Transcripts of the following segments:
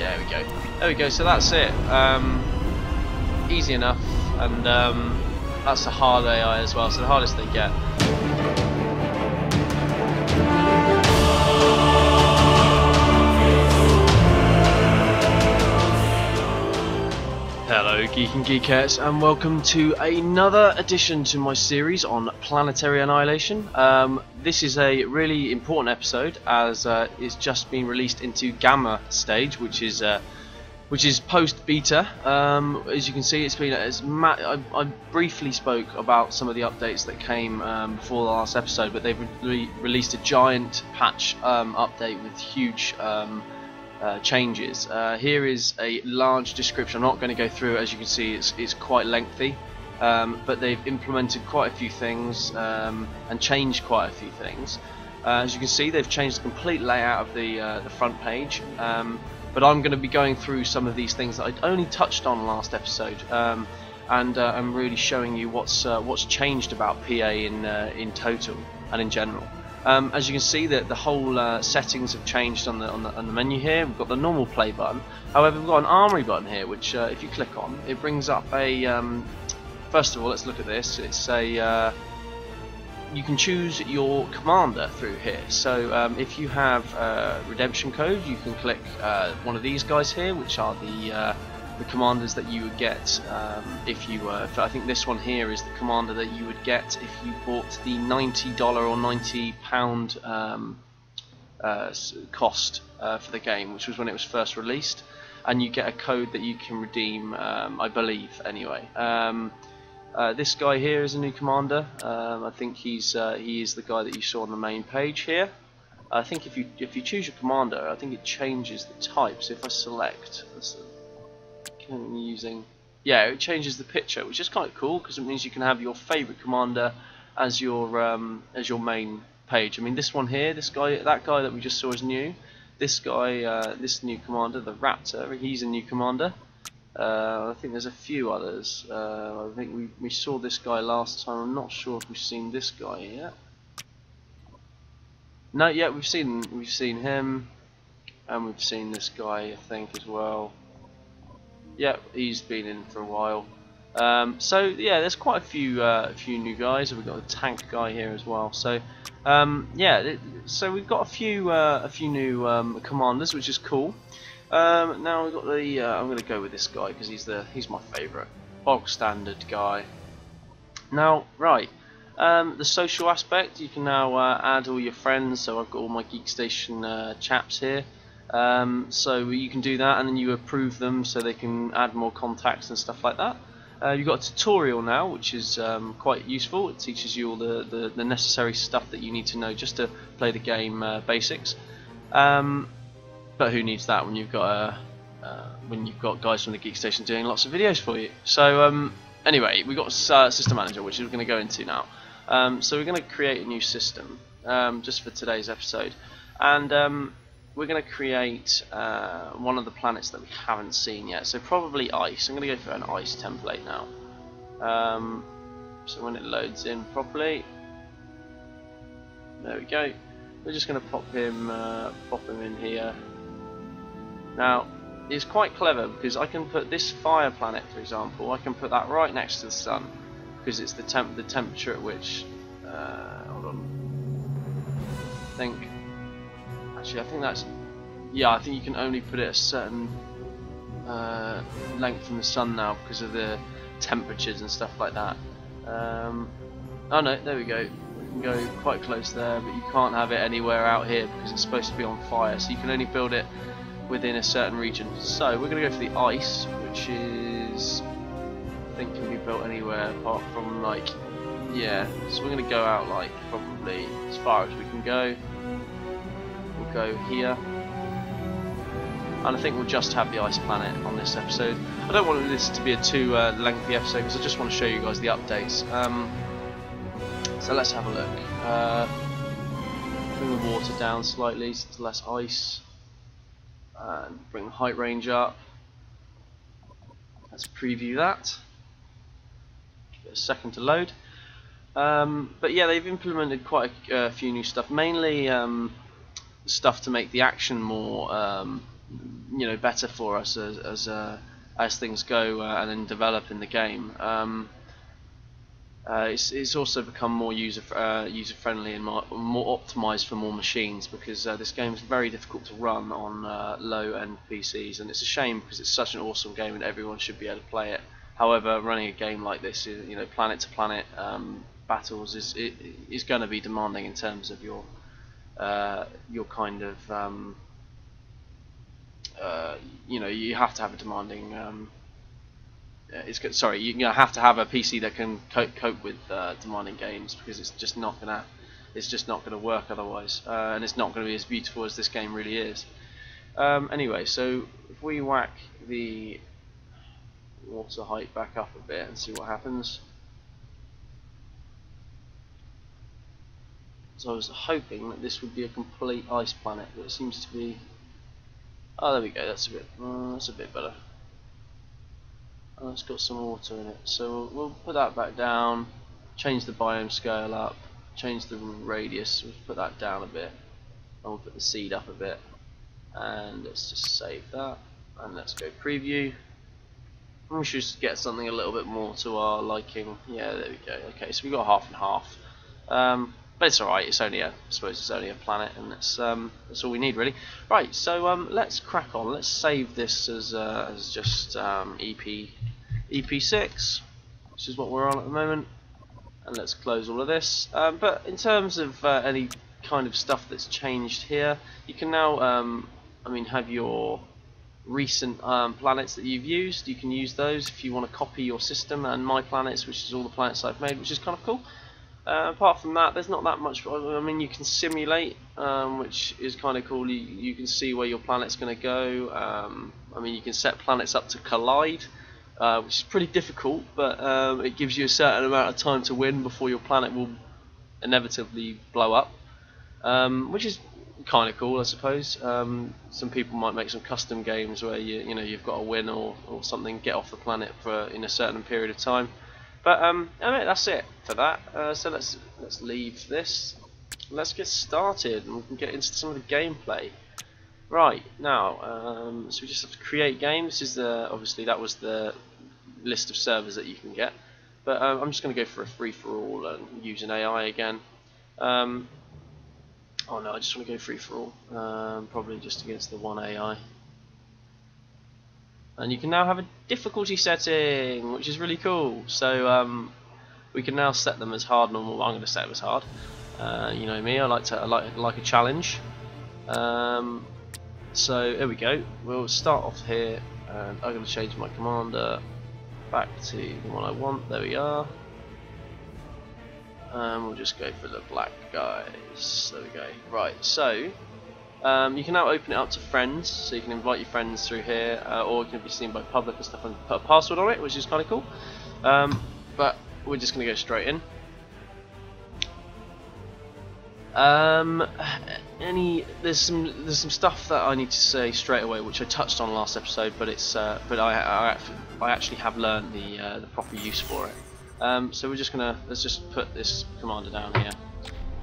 Yeah, there we go. There we go. So that's it. Easy enough, and that's the hard AI as well. So the hardest they get. Hello Geek and Geekettes, and welcome to another edition to my series on Planetary Annihilation. This is a really important episode as it's just been released into Gamma stage, which is post beta. As you can see, it's been I briefly spoke about some of the updates that came before the last episode, but they've released a giant patch update with huge changes. Here is a large description. I'm not going to go through it. As you can see, it's quite lengthy, but they've implemented quite a few things and changed quite a few things. As you can see, they've changed the complete layout of the front page, but I'm going to be going through some of these things that I only touched on last episode, and I'm really showing you what's changed about PA in total and in general. As you can see, that the whole settings have changed on the menu here. We've got the normal play button. However, we've got an armory button here, which if you click on, it brings up a. First of all, let's look at this. It's a. You can choose your commander through here. So if you have redemption code, you can click one of these guys here, which are the commanders that you would get if you were. I think this one here is the commander that you would get if you bought the $90 or £90 cost for the game, which was when it was first released, and you get a code that you can redeem, I believe. Anyway, this guy here is a new commander. I think he is the guy that you saw on the main page here. I think if you choose your commander, I think it changes the type. So if I select. It changes the picture, which is kind of cool because it means you can have your favorite commander as your main page. I mean, this one here, that guy that we just saw is new. This guy, this new commander, the Raptor, he's a new commander. I think there's a few others. I think we saw this guy last time. I'm not sure if we've seen this guy yet. No, yeah, we've seen him, and we've seen this guy, I think, as well. Yeah, he's been in for a while. So yeah, there's quite a few new guys. We've got a tank guy here as well. So yeah, so we've got a few new commanders, which is cool. Now we've got the. I'm going to go with this guy because he's my favourite, bog standard guy. Now, right, the social aspect. You can now add all your friends. So I've got all my Geekstation chaps here. So you can do that, and then you approve them so they can add more contacts and stuff like that. You've got a tutorial now, which is quite useful. It teaches you all the necessary stuff that you need to know just to play the game basics. But who needs that when you've got guys from the Geekstation doing lots of videos for you? So anyway, we've got System Manager, which we're going to go into now. So we're going to create a new system just for today's episode, and we're going to create one of the planets that we haven't seen yet, so probably ice. I'm going to go for an ice template now. So when it loads in properly, there we go. We're just going to pop him in here. Now, it's quite clever because I can put this fire planet, for example, I can put that right next to the sun because it's the temperature at which. Hold on. Actually, I think that's. Yeah, I think you can only put it a certain length from the sun now because of the temperatures and stuff like that. Oh no, there we go. We can go quite close there, but you can't have it anywhere out here because it's supposed to be on fire. So you can only build it within a certain region. So we're going to go for the ice, which is, I think, can be built anywhere apart from like. Yeah, so we're going to go out like probably as far as we can go. We'll go here, and I think we'll just have the ice planet on this episode. I don't want this to be a too lengthy episode because I just want to show you guys the updates. So let's have a look. Bring the water down slightly so it's less ice, and bring the height range up. Let's preview that. Give it a second to load. But yeah, they've implemented quite a few new stuff, mainly stuff to make the action more better for us as things go and then develop in the game. It's also become more user friendly and more optimized for more machines, because this game is very difficult to run on low end PCs, and it's a shame because it's such an awesome game and everyone should be able to play it. However, running a game like this, planet to planet battles is going to be demanding in terms of your kind of you have to have a demanding you're gonna have to have a PC that can cope with demanding games, because it's just not gonna work otherwise, and it's not gonna be as beautiful as this game really is. Anyway, so if we whack the water height back up a bit and see what happens. So I was hoping that this would be a complete ice planet, but it seems to be. Oh, there we go. That's a bit better. Oh, it's got some water in it, so we'll put that back down. Change the biome scale up. Change the radius. We'll put that down a bit, and we'll put the seed up a bit. And let's just save that. And let's go preview. We should just get something a little bit more to our liking. Yeah, there we go. Okay, so we got half and half. But it's alright, I suppose it's only a planet, and that's all we need really. Right, so let's crack on. Let's save this as just EP6, which is what we're on at the moment, and let's close all of this. But in terms of any kind of stuff that's changed here, you can now have your recent planets that you've used. You can use those if you want to copy your system and my planets, which is all the planets I've made, which is kind of cool. Apart from that, there's not that much. You can simulate, which is kind of cool. You can see where your planet's going to go. You can set planets up to collide, which is pretty difficult, but it gives you a certain amount of time to win before your planet will inevitably blow up, which is kind of cool, I suppose. Some people might make some custom games where you've got to win or something, get off the planet in a certain period of time. But that's it for that. So let's leave this. Let's get started, and we can get into some of the gameplay. Right now, so we just have to create game. This is obviously that was the list of servers that you can get. But I'm just going to go for a free for all and use an AI again. Oh no, I just want to go free for all. Probably just against the one AI. And you can now have a difficulty setting, which is really cool. So we can now set them as hard, normal. I'm going to set them as hard. You know me, I like a challenge. So here we go. We'll start off here, and I'm going to change my commander back to the one I want. There we are. And we'll just go for the black guys. There we go. Right. So. You can now open it up to friends, so you can invite your friends through here, or it can be seen by public and stuff, and put a password on it, which is kind of cool. But we're just going to go straight in. There's some stuff that I need to say straight away, which I touched on last episode, but I actually have learned the proper use for it. So let's just put this commander down here.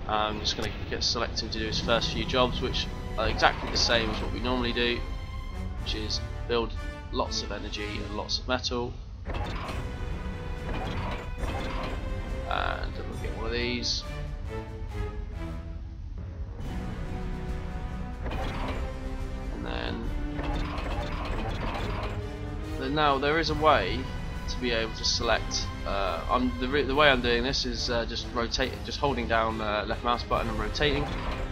I'm just going to get selected to do his first few jobs, which are exactly the same as what we normally do, which is build lots of energy and lots of metal. And we'll get one of these. And then now there is a way to be able to select. The way I'm doing this is just holding down left mouse button and rotating,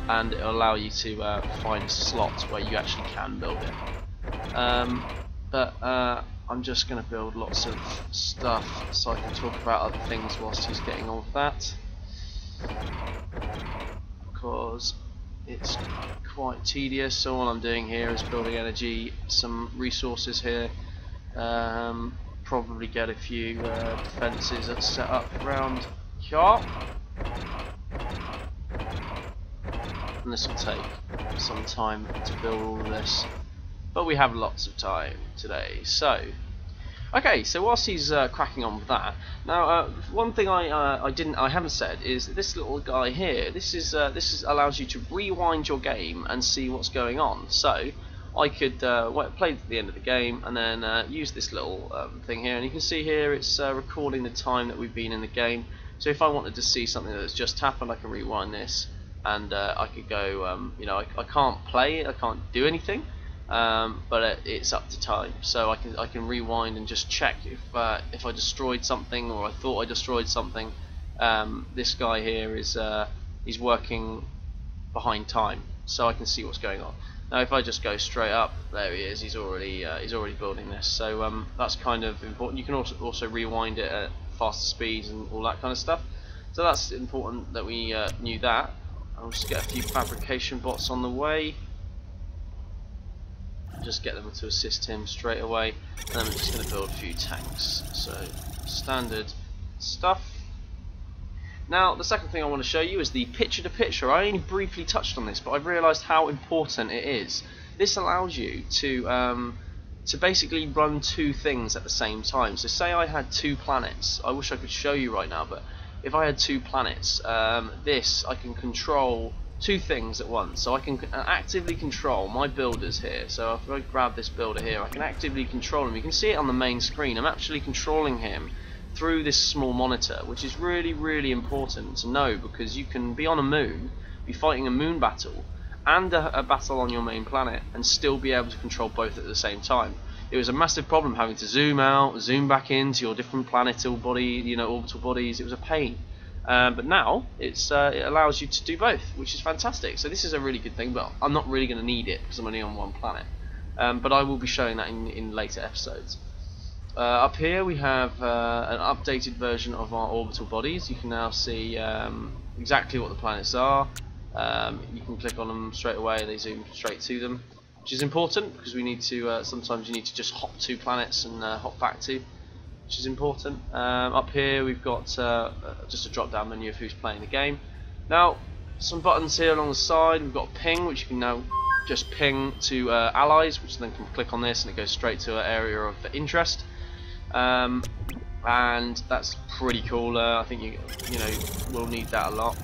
and it'll allow you to find a slot where you actually can build it. I'm just going to build lots of stuff so I can talk about other things whilst he's getting on with that, because it's quite tedious. So all I'm doing here is building energy, some resources here. Probably get a few defences that set up around here, and this will take some time to build all of this, but we have lots of time today. So okay, so whilst he's cracking on with that, now one thing I haven't said is this little guy here. This allows you to rewind your game and see what's going on. So I could play to the end of the game and then use this little thing here, and you can see here it's recording the time that we've been in the game. So if I wanted to see something that's just happened, I can rewind this, and I could go, you know, I can't play it, I can't do anything, but it's up to time. So I can rewind and just check if I destroyed something, or I thought I destroyed something. This guy here is he's working behind time, so I can see what's going on. Now if I just go straight up, there he is. He's already building this. So that's kind of important. You can also rewind it at faster speeds and all that kind of stuff. So that's important that we knew that. I'll just get a few fabrication bots on the way. Just get them to assist him straight away. And then we're just going to build a few tanks. So standard stuff. Now the second thing I want to show you is the picture-to-picture. I only briefly touched on this, but I've realised how important it is. This allows you to basically run two things at the same time. So say I had two planets. I wish I could show you right now, but if I had two planets, this I can control two things at once. So I can actively control my builders here. So if I grab this builder here, I can actively control him. You can see it on the main screen. I'm actually controlling him through this small monitor, which is really, really important to know, because you can be on a moon, be fighting a moon battle and a battle on your main planet, and still be able to control both at the same time. It was a massive problem having to zoom out, zoom back into your different orbital bodies. It was a pain, but now it allows you to do both, which is fantastic. So this is a really good thing, but I'm not really going to need it because I'm only on one planet. But I will be showing that in later episodes. Up here we have an updated version of our orbital bodies. You can now see exactly what the planets are. You can click on them straight away, they zoom straight to them, which is important because we need to, sometimes you need to just hop to planets and hop back to, which is important. Up here we've got just a drop down menu of who's playing the game. Now some buttons here along the side. We've got ping, which you can now just ping to allies, which then can click on this and it goes straight to an area of interest. And that's pretty cool. I think you will need that a lot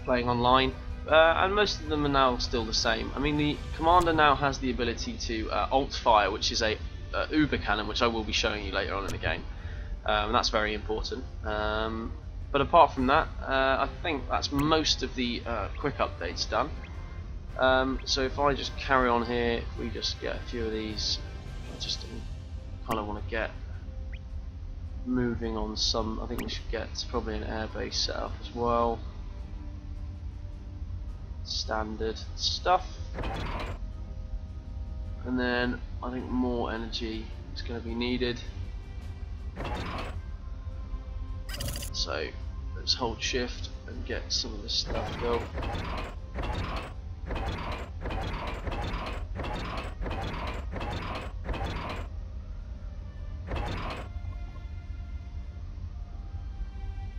playing online, and most of them are now still the same. I mean, the commander now has the ability to alt fire, which is a uber cannon, which I will be showing you later on in the game, and that's very important. But apart from that, I think that's most of the quick updates done. So if I just carry on here, we just get a few of these. I just kind of want to get moving on some. I think we should get probably an airbase set up as well. Standard stuff, and then I think more energy is going to be needed. So let's hold shift and get some of this stuff built.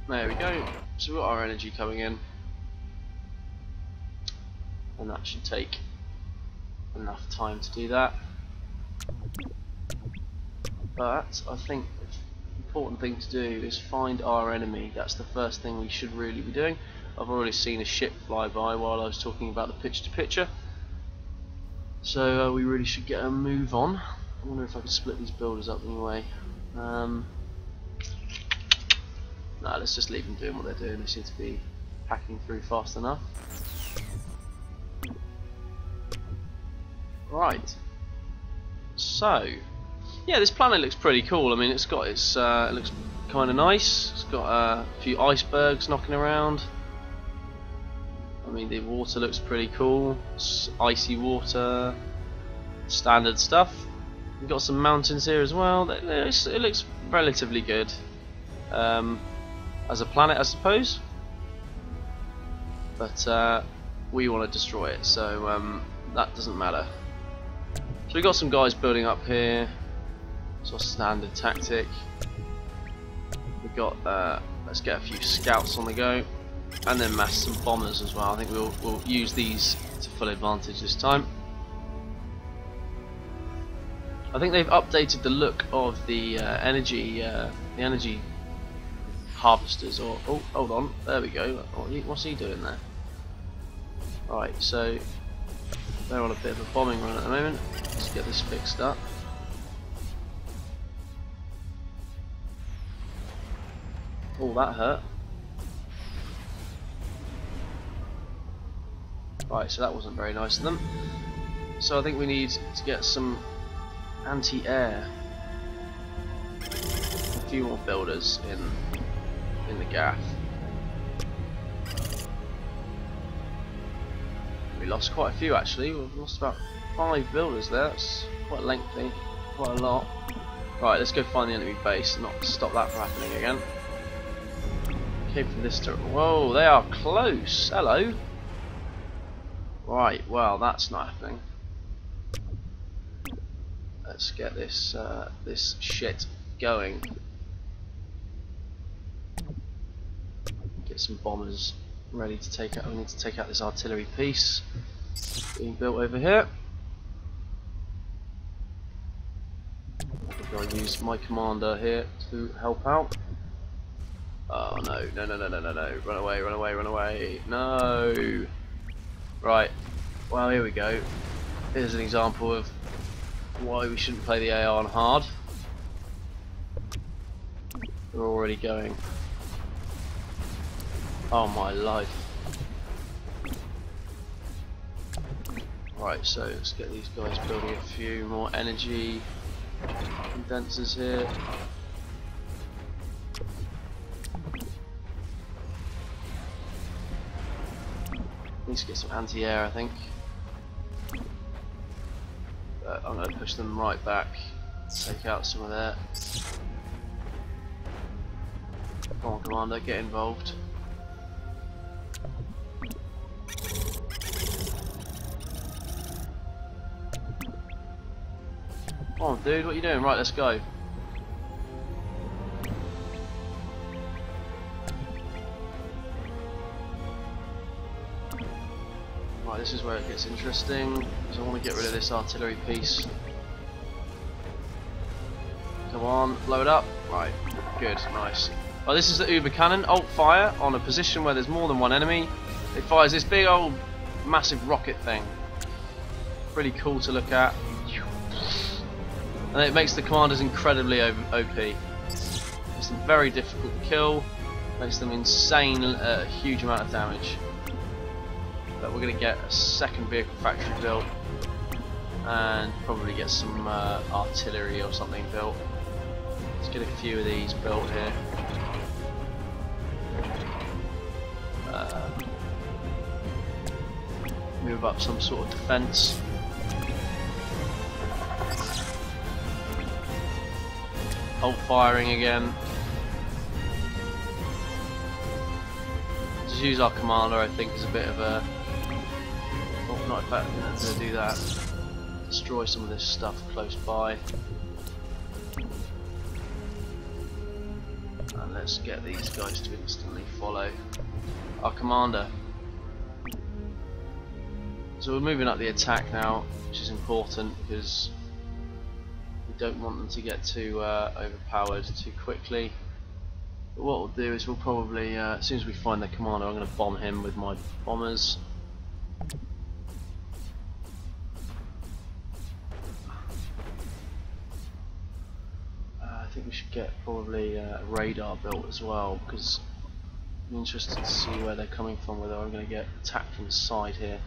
There we go. So we've got our energy coming in, and that should take enough time to do that. But I think the important thing to do is find our enemy. That's the first thing we should really be doing. I've already seen a ship fly by while I was talking about the picture-to-picture, so we really should get a move on. I wonder if I can split these builders up anyway. No, let's just leave them doing what they're doing. They seem to be hacking through fast enough. Right. So, yeah, this planet looks pretty cool. I mean, it looks kind of nice. It's got a few icebergs knocking around. I mean, the water looks pretty cool. It's icy water, standard stuff. We've got some mountains here as well. It looks relatively good. As a planet, I suppose, but we want to destroy it, so that doesn't matter. So we've got some guys building up here. It's our standard tactic. We've got let's get a few scouts on the go, and then mass some bombers as well. I think we'll use these to full advantage this time. I think they've updated the look of the energy harvesters, or oh, hold on, there we go. What's he doing there? Right, so They're on a bit of a bombing run at the moment. Let's get this fixed up. Oh, that hurt. Right, so that wasn't very nice of them. So I think we need to get some anti-air. A few more builders in the gaff. We lost quite a few actually. We've lost about 5 builders there. That's quite lengthy, quite a lot. Right, let's go find the enemy base and not stop that from happening again. Came from this turret. Whoa, they are close. Hello. Right, well that's not happening. Let's get this this shit going. Get some bombers ready to take out. We need to take out this artillery piece being built over here. I think I'll use my commander here to help out. Oh no, no, no, no, no, no, no. Run away, run away, run away. No. Right. Well, here we go. Here's an example of why we shouldn't play the AR on hard. We're already going. Oh my life. Right, so let's get these guys building a few more energy condensers here. Need to get some anti-air, I think. But I'm going to push them right back, take out some of that. Come on, Commander, get involved. Come on, dude, what are you doing? Right, let's go. Right, this is where it gets interesting, because I want to get rid of this artillery piece. Come on, blow it up. Right, good, nice. Well, this is the Uber cannon. Alt fire on a position where there's more than one enemy. It fires this big old massive rocket thing. Pretty cool to look at. And it makes the commanders incredibly OP. Makes them very difficult to kill. Makes them insane, huge amount of damage. But we're going to get a second vehicle factory built. And probably get some artillery or something built. Let's get a few of these built here. Move up some sort of defence. Hold firing again. Just use our commander, I think, as a bit of a. Oh, not in fact, I'm going to do that. Destroy some of this stuff close by. And let's get these guys to instantly follow our commander. So we're moving up the attack now, which is important because we don't want them to get too overpowered too quickly. But what we'll do is we'll probably, as soon as we find the commander, I'm going to bomb him with my bombers. I think we should get probably a radar built as well, because I'm interested to see where they're coming from, whether I'm going to get attacked from the side here.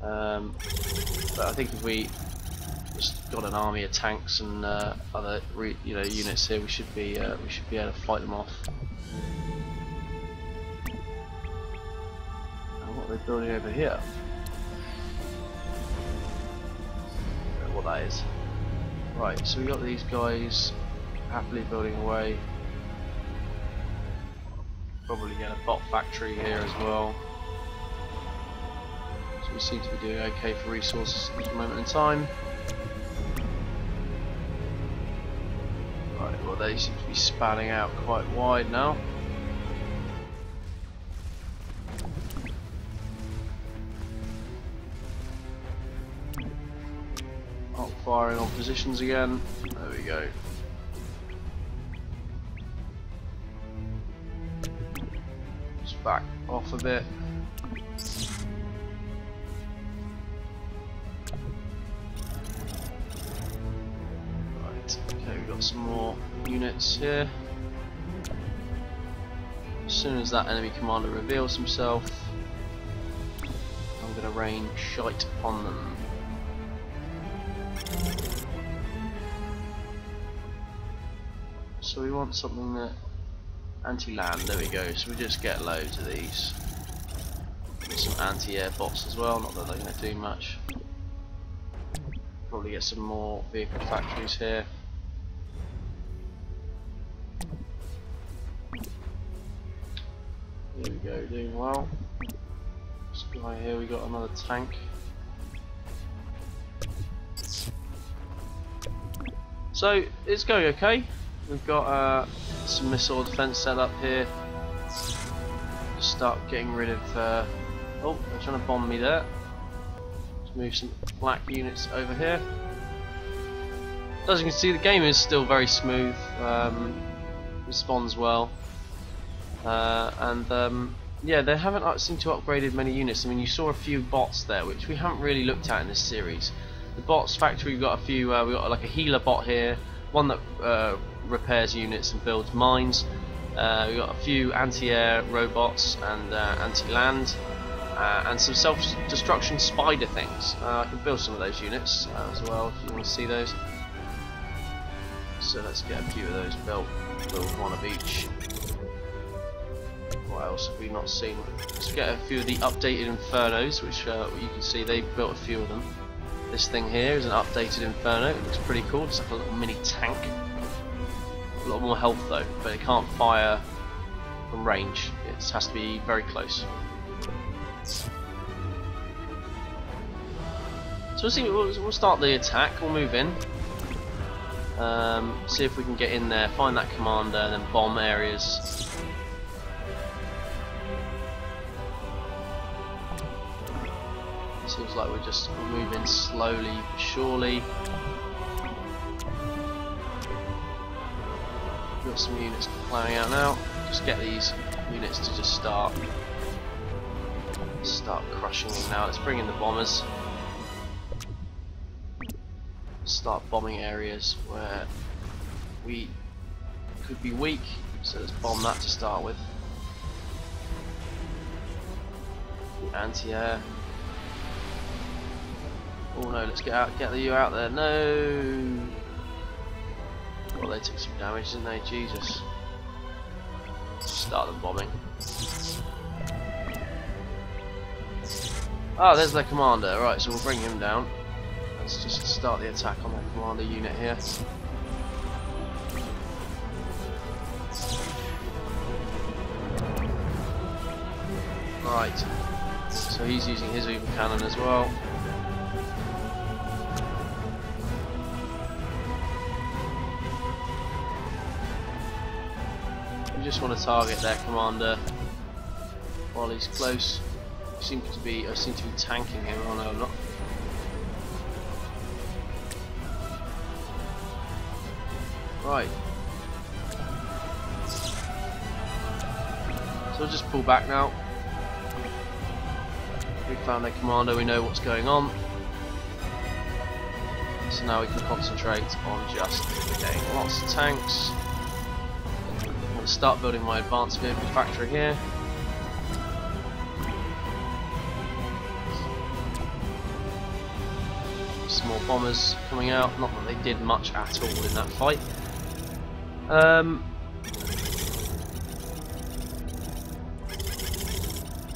But I think if we just got an army of tanks and other units here, we should be able to fight them off. And what are they building over here? I don't know what that is. Right, so we got these guys happily building away. Probably get a bot factory here as well. So we seem to be doing okay for resources at this moment in time. Right, well they seem to be spanning out quite wide now. Alt firing on positions again. There we go. Just back off a bit. got some more units here. As soon as that enemy commander reveals himself, I'm going to rain shite on them. So we want something that anti-land, there we go, so we just get loads of these. Get some anti-air bots as well, not that they're going to do much. Probably get some more vehicle factories here. Here we go, doing well. This guy here, we got another tank. So it's going okay. We've got some missile defense set up here. Just start getting rid of. Oh, they're trying to bomb me there. Let's move some black units over here. As you can see, the game is still very smooth. Responds well, and yeah, they haven't seemed to upgraded many units. I mean, you saw a few bots there, which we haven't really looked at in this series. The bots factory, we've got a few. We've got like a healer bot here, one that repairs units and builds mines. We've got a few anti-air robots and anti-land, and some self-destruction spider things. I can build some of those units as well if you want to see those. So let's get a few of those built. Build one of each. What else have we not seen? Let's get a few of the updated Infernos, which you can see they built a few of them. This thing here is an updated Inferno. It looks pretty cool. It's like a little mini tank. A lot more health though, but it can't fire from range. It has to be very close. So we'll start the attack. We'll move in. See if we can get in there, find that commander, and then bomb areas. Seems like we're moving slowly but surely. Got some units plowing out now. Just get these units to just start crushing them now. Let's bring in the bombers. Start bombing areas where we could be weak, so let's bomb that to start with. The anti-air. Oh no, let's get you out there. No. Well, they took some damage, didn't they? Jesus. Start them bombing. Ah, there's their commander. Right, so we'll bring him down. Let's just start the attack on the commander unit here. Right, so he's using his Uber cannon as well. We just want to target their commander while he's close. I seem to be tanking him. Oh no, I'm not. Right. So we'll just pull back now. We found their commander, we know what's going on. So now we can concentrate on just getting lots of tanks. I'm going to start building my advanced vehicle factory here. Small bombers coming out, not that they did much at all in that fight.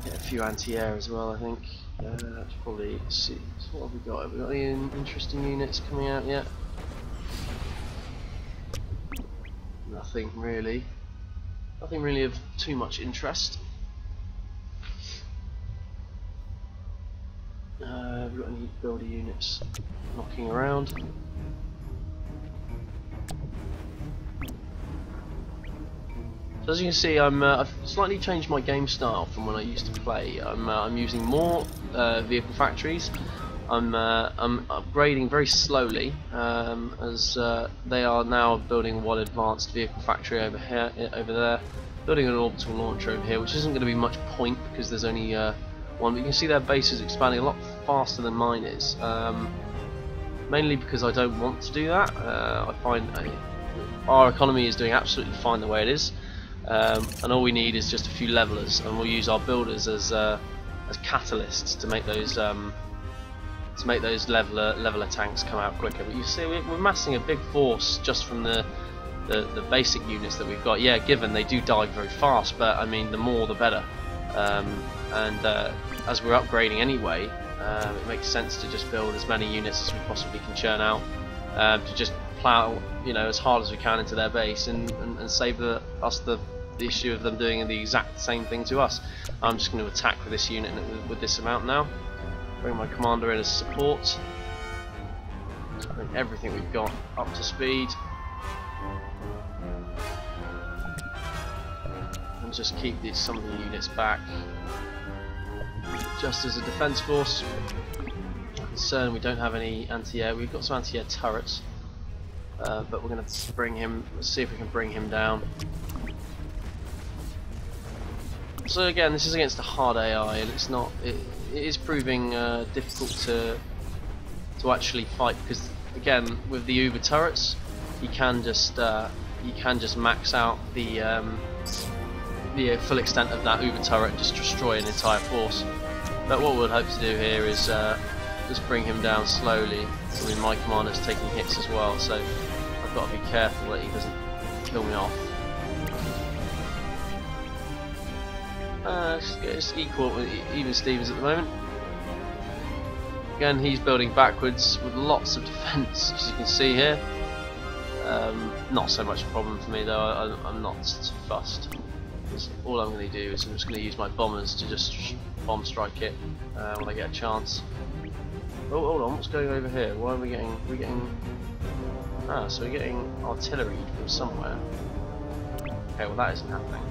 Get a few anti-air as well, I think. That's probably see. So what have we got? Have we got any interesting units coming out yet? Nothing really. Nothing really of too much interest. Have we got any builder units knocking around? So as you can see, I've slightly changed my game style from when I used to play. I'm using more vehicle factories. I'm upgrading very slowly, as they are now building one advanced vehicle factory over there, building an orbital launcher over here, which isn't going to be much point because there's only one. But you can see their base is expanding a lot faster than mine is. Mainly because I don't want to do that. I find our economy is doing absolutely fine the way it is, and all we need is just a few levelers, and we'll use our builders as catalysts to make those leveler tanks come out quicker. But you see, we're massing a big force just from the basic units that we've got. Yeah, given they do die very fast, but I mean, the more the better. As we're upgrading anyway, it makes sense to just build as many units as we possibly can churn out, to just plow, you know, as hard as we can into their base and save us the issue of them doing the exact same thing to us. I'm just going to attack with this unit with this amount now. Bring my commander in as support. So bring everything we've got up to speed. And just keep some of the units back. Just as a defense force. Concerned we don't have any anti-air. We've got some anti-air turrets. But we're going to bring him, let's see if we can bring him down. So again, this is against a hard AI, and it's not. It is proving difficult to actually fight, because again, with the Uber turrets, you can just max out the full extent of that Uber turret and just destroy an entire force. But what we'd hope to do here is just bring him down slowly. I mean, my commander's taking hits as well, so I've got to be careful that he doesn't kill me off. It's equal with even Stevens at the moment. Again, he's building backwards with lots of defence, as you can see here. Not so much a problem for me though. I'm not fussed. All I'm going to do is I'm just going to use my bombers to just bomb strike it when I get a chance. Oh, hold on, what's going over here? Why are we getting? So we're getting artillery from somewhere. Okay, well that isn't happening.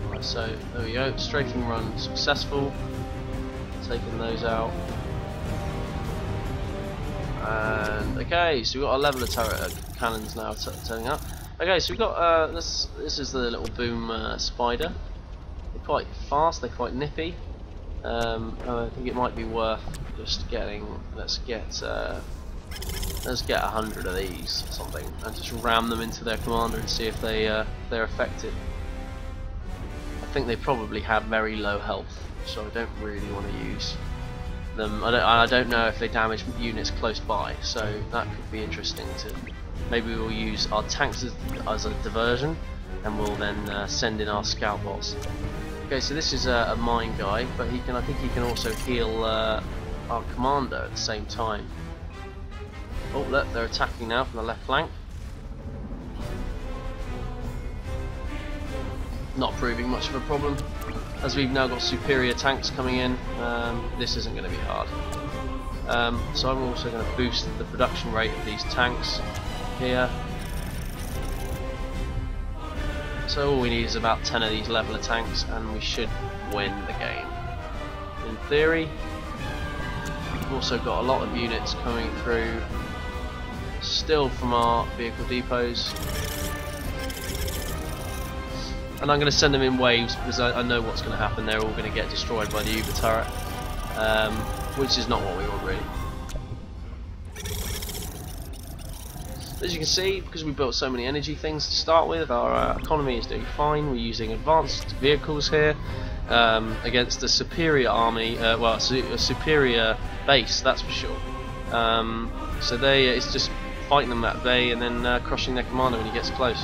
Right, so there we go, strafing run successful, taking those out. And okay, so we've got our leveler turret cannons now turning up. Okay, so we've got this is the little boom spider. They're quite fast, they're quite nippy. I think it might be worth just getting, let's get 100 of these or something, and just ram them into their commander and see if they're affected. I think they probably have very low health, so I don't really want to use them. I don't know if they damage units close by, so that could be interesting. Maybe we'll use our tanks as a diversion, and we'll then send in our scout bots. Okay, so this is a mine guy, but I think he can also heal our commander at the same time. Oh, look, they're attacking now from the left flank. Not proving much of a problem, as we've now got superior tanks coming in. This isn't going to be hard. So I'm also going to boost the production rate of these tanks here. So all we need is about 10 of these leveler tanks and we should win the game. In theory. We've also got a lot of units coming through still from our vehicle depots. And I'm going to send them in waves because I know what's going to happen. They're all going to get destroyed by the Uber turret, which is not what we want really. As you can see, because we built so many energy things to start with, our economy is doing fine. We're using advanced vehicles here against a superior army, well, a superior base, that's for sure. So it's just fighting them at bay and then crushing their commander when he gets close,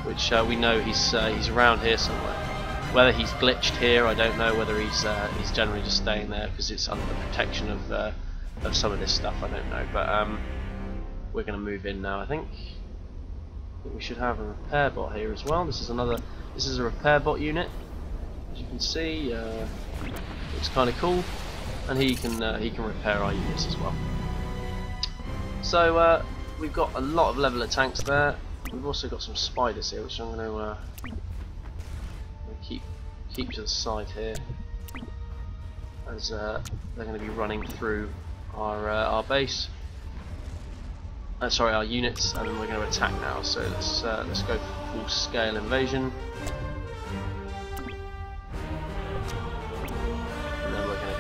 which we know he's around here somewhere. Whether he's glitched here, I don't know. Whether he's generally just staying there because it's under the protection of some of this stuff, I don't know. But we're going to move in now. I think we should have a repair bot here as well. This is a repair bot unit, as you can see. Looks kind of cool, and he can repair our units as well. So we've got a lot of leveler tanks there. We've also got some spiders here, which I'm going to keep to the side here, as they're going to be running through our base. Sorry, our units, and then we're going to attack now. So let's go for full scale invasion.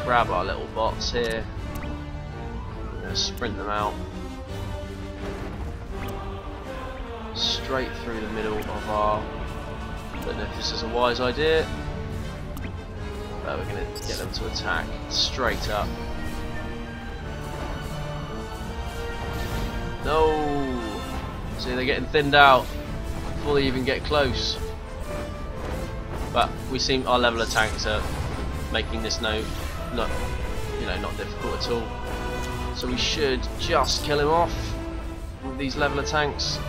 grab our little bots here. We're going to sprint them out. Straight through the middle of our... I don't know if this is a wise idea. But we're going to get them to attack straight up. No! See, they're getting thinned out before they even get close. But we seem our level of tanks are making this not difficult at all. So we should just kill him off with these level of tanks.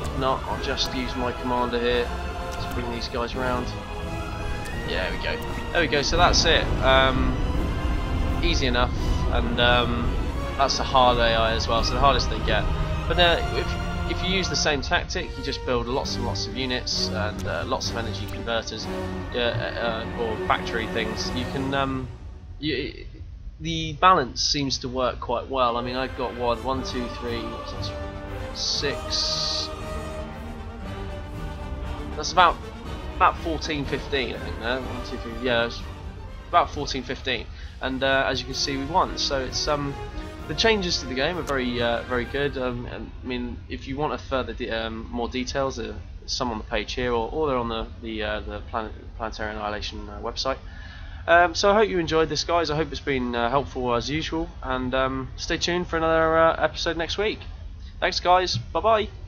If not, I'll just use my commander here to bring these guys around. Yeah, there we go. There we go. So that's it. Easy enough, and that's a hard AI as well. So the hardest they get. But if you use the same tactic, you just build lots and lots of units and lots of energy converters or factory things. You can the balance seems to work quite well. I mean, I've got 1, 2, 3, 6. That's about 14, 15, I think. 1, 2, 3. Yeah, it's about 14, 15. And as you can see, we won. So it's the changes to the game are very good. I mean, if you want a further more details, some on the page here, or they're on the Planetary Annihilation website. So I hope you enjoyed this, guys. I hope it's been helpful as usual, and stay tuned for another episode next week. Thanks, guys. Bye bye.